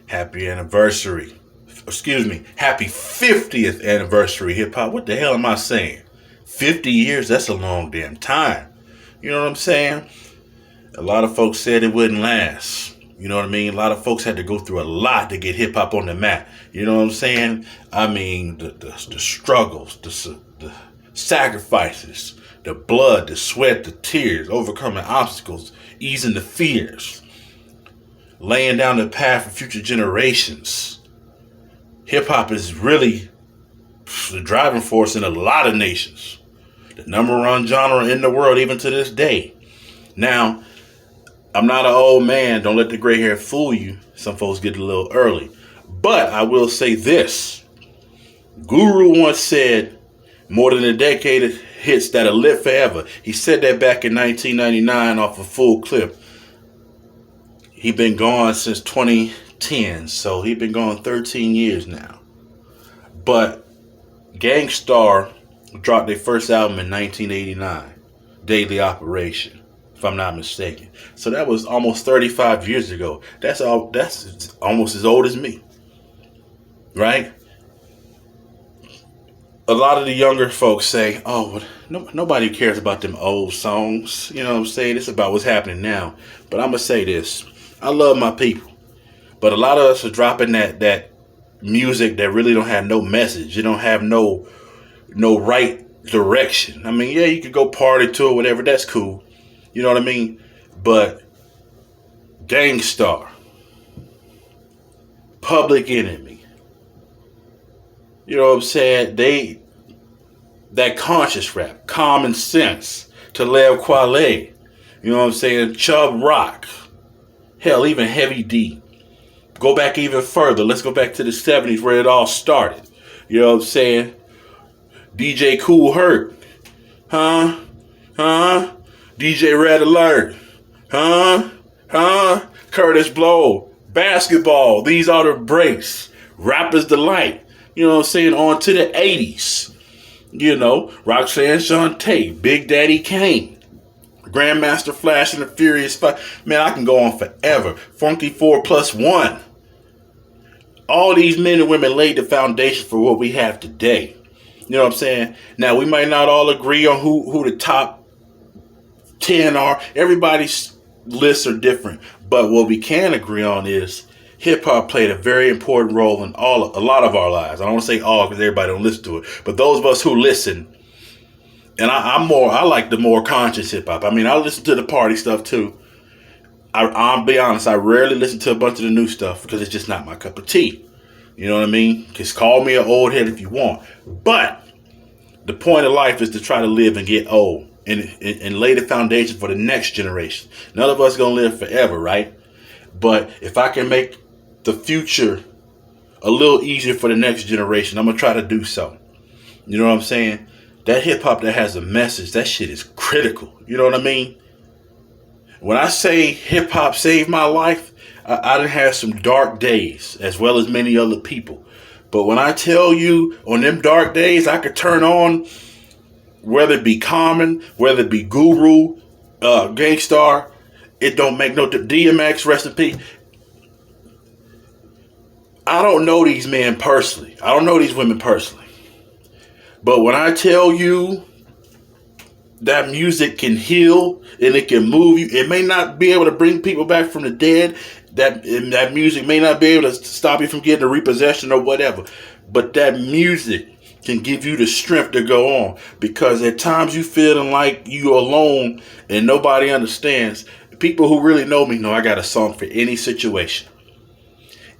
Happy anniversary. Excuse me. Happy 50th anniversary, hip hop. What the hell am I saying? 50 years? That's a long damn time. You know what I'm saying? A lot of folks said it wouldn't last. You know what I mean? A lot of folks had to go through a lot to get hip hop on the map. You know what I'm saying? I mean, the struggles, the sacrifices, the blood, the sweat, the tears, overcoming obstacles, easing the fears, laying down the path for future generations. Hip hop is really the driving force in a lot of nations. The number one genre in the world, even to this day. Now, I'm not an old man. Don't let the gray hair fool you. Some folks get a little early. But I will say this. Guru once said, more than a decade of hits that'll live forever. He said that back in 1999 off a full clip. He been gone since 2010, so he been gone 13 years now. But Gang Starr dropped their first album in 1989, Daily Operation, if I'm not mistaken. So that was almost 35 years ago. That's almost as old as me, right? A lot of the younger folks say, "Oh, nobody cares about them old songs." You know what I'm saying? It's about what's happening now. But I'm gonna say this: I love my people, but a lot of us are dropping that music that really don't have no message. It don't have no right direction. I mean, yeah, you could go party to it, whatever. That's cool. You know what I mean? But Gang Starr, Public Enemy, you know what I'm saying? That conscious rap, Common Sense, Talib Kweli, you know what I'm saying? Chubb Rock, hell, even Heavy D. Go back even further. Let's go back to the 70s where it all started. You know what I'm saying? DJ Kool Herc, huh? DJ Red Alert, huh? Curtis Blow, Basketball, These Are the Breaks, Rapper's Delight. You know what I'm saying? On to the 80s. You know, Roxanne Shante, Big Daddy Kane, Grandmaster Flash and the Furious 5. Man, I can go on forever. Funky 4+1. All these men and women laid the foundation for what we have today. You know what I'm saying? Now, we might not all agree on who the top 10 are. Everybody's lists are different. But what we can agree on is hip-hop played a very important role in a lot of our lives. I don't want to say all because everybody don't listen to it. But those of us who listen, and I like the more conscious hip-hop. I mean, I listen to the party stuff too. I'll be honest, I rarely listen to a bunch of the new stuff because it's just not my cup of tea. You know what I mean? Just call me an old head if you want. But the point of life is to try to live and get old and lay the foundation for the next generation. None of us going to live forever, right? But if I can make the future a little easier for the next generation, I'm going to try to do so. You know what I'm saying? That hip hop that has a message, that shit is critical. You know what I mean? When I say hip hop saved my life, I done had some dark days as well as many other people. But when I tell you on them dark days, I could turn on, whether it be Common, whether it be Guru, Gang Starr, it don't make no DMX recipe. I don't know these men personally. I don't know these women personally. But when I tell you that music can heal and it can move you, it may not be able to bring people back from the dead. That music may not be able to stop you from getting a repossession or whatever. But that music can give you the strength to go on. Because at times you feeling like you alone and nobody understands. People who really know me know I got a song for any situation.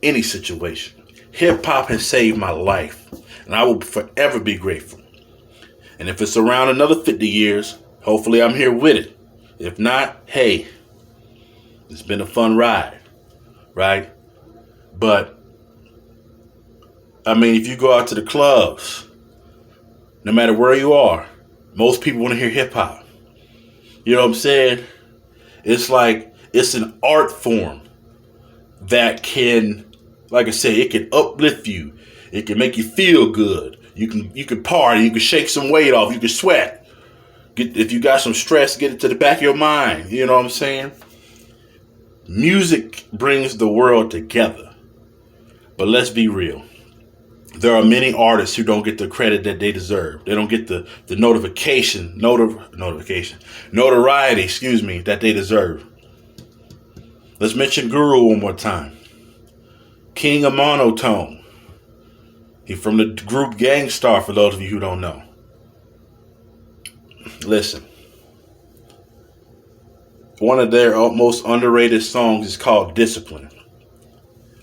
Any situation. Hip hop has saved my life. And I will forever be grateful. And if it's around another 50 years, hopefully I'm here with it. If not, hey, it's been a fun ride. Right? But, I mean, if you go out to the clubs, no matter where you are, most people want to hear hip hop. You know what I'm saying? It's like, it's an art form that can, like I said, it can uplift you. It can make you feel good. You can party. You can shake some weight off. You can sweat. If you got some stress, get it to the back of your mind. You know what I'm saying? Music brings the world together. But let's be real. There are many artists who don't get the credit that they deserve. They don't get the notoriety, that they deserve. Let's mention Guru one more time. King of Monotone. He's from the group Gang Starr, for those of you who don't know. Listen. One of their most underrated songs is called Discipline.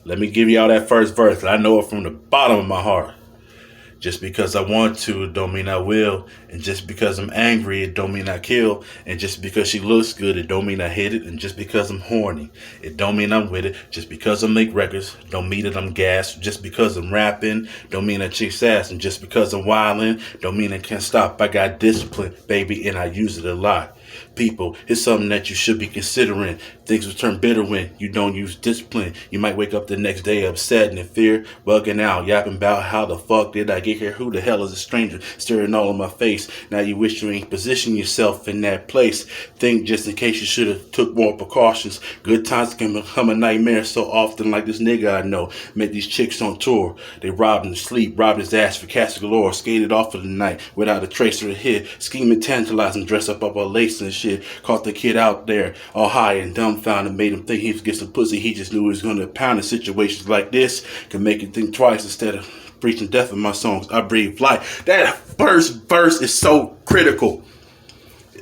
Let me give y'all that first verse. I know it from the bottom of my heart. Just because I want to, it don't mean I will. And just because I'm angry, it don't mean I kill. And just because she looks good, it don't mean I hit it. And just because I'm horny, it don't mean I'm with it. Just because I make records, don't mean that I'm gassed. Just because I'm rapping, don't mean I chase ass. And just because I'm wilding, don't mean I can't stop. I got discipline, baby, and I use it a lot. People, it's something that you should be considering. Things will turn bitter when you don't use discipline. You might wake up the next day upset and in fear, bugging out, yapping about how the fuck did I get here? Who the hell is a stranger staring all in my face? Now you wish you ain't position yourself in that place. Think just in case you should have took more precautions. Good times can become a nightmare so often, like this nigga I know. Met these chicks on tour. They robbed him to sleep, robbed his ass for cash galore, skated off for the night without a trace or a hit, scheming, tantalizing, dress up all lace and shit. Caught the kid out there all high and dumbfounded, made him think he was getting some pussy. He just knew he was going to pound in situations like this. Can make you think twice instead of preaching death in my songs. I breathe life. That first verse is so critical.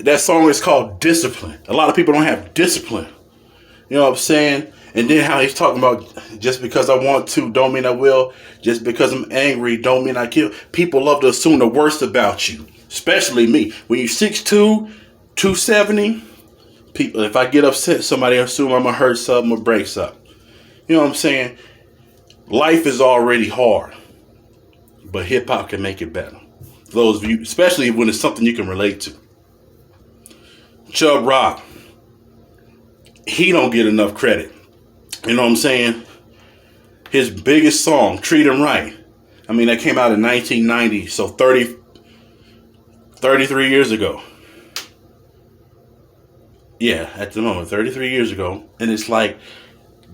That song is called Discipline. A lot of people don't have discipline. You know what I'm saying? And then how he's talking about just because I want to don't mean I will. Just because I'm angry don't mean I kill. People love to assume the worst about you, especially me. When you're 6'2", 270, people, if I get upset, somebody assume I'm going to hurt something or break something. You know what I'm saying? Life is already hard, but hip hop can make it better. Those of you, especially when it's something you can relate to. Chubb Rock, he don't get enough credit. You know what I'm saying? His biggest song, Treat 'Em Right. I mean, that came out in 1990, so 33 years ago. Yeah, at the moment, 33 years ago. And it's like,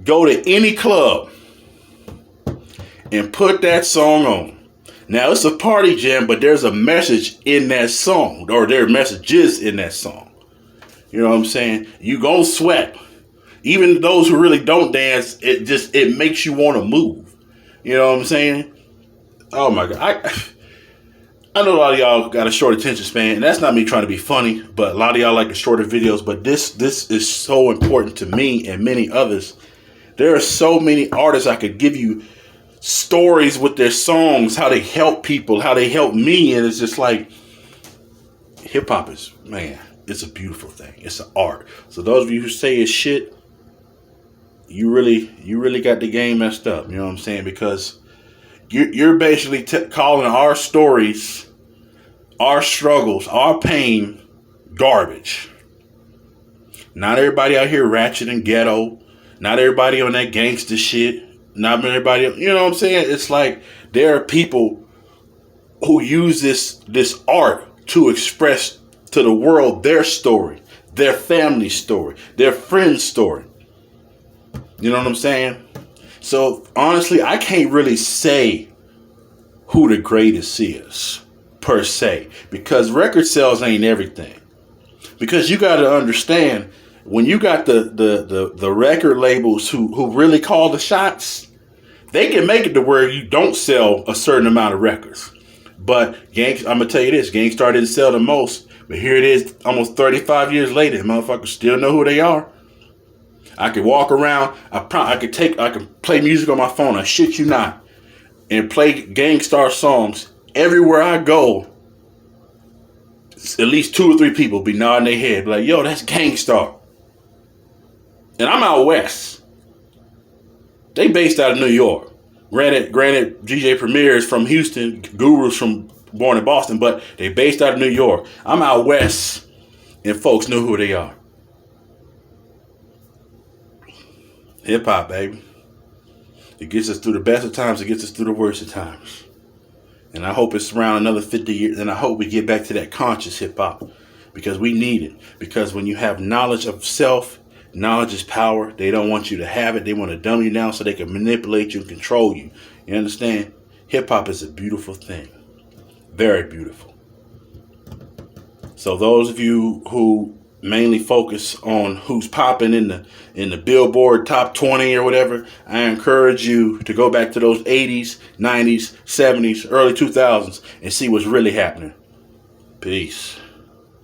go to any club and put that song on. Now, it's a party jam, but there's a message in that song, or there are messages in that song. You know what I'm saying? You gon' sweat. Even those who really don't dance, it makes you want to move. You know what I'm saying? Oh my God. I know a lot of y'all got a short attention span, and that's not me trying to be funny, but a lot of y'all like the shorter videos. But this is so important to me and many others. There are so many artists I could give you stories with their songs, how they help people, how they help me, and it's just like hip hop is, man, it's a beautiful thing. It's an art. So those of you who say it's shit, you really got the game messed up. You know what I'm saying? Because you're basically calling our stories, our struggles, our pain, garbage. Not everybody out here ratchet and ghetto. Not everybody on that gangster shit. Not everybody, you know what I'm saying? It's like there are people who use this art to express to the world their story, their family story, their friend's story. You know what I'm saying? So honestly, I can't really say who the greatest is per se, because record sales ain't everything. Because you got to understand, when you got the record labels who really call the shots, they can make it to where you don't sell a certain amount of records. But I'm gonna tell you this: Gang Starr didn't sell the most, but here it is, almost 35 years later, motherfuckers still know who they are. I could walk around. I can play music on my phone. I shit you not, and play Gang Starr songs everywhere I go. At least 2 or 3 people be nodding their head, be like, "Yo, that's Gang Starr." And I'm out west. They based out of New York. Granted, DJ Premier is from Houston. Guru's born in Boston, but they based out of New York. I'm out west, and folks know who they are. Hip hop, baby. It gets us through the best of times. It gets us through the worst of times. And I hope it's around another 50 years. And I hope we get back to that conscious hip hop, because we need it. Because when you have knowledge of self, Knowledge is power. They don't want you to have it. They want to dumb you down so they can manipulate you and control you. You understand? Hip hop is a beautiful thing. Very beautiful. So those of you who mainly focus on who's popping in the Billboard top 20 or whatever, I encourage you to go back to those 80s, 90s, 70s, early 2000s and see what's really happening. Peace.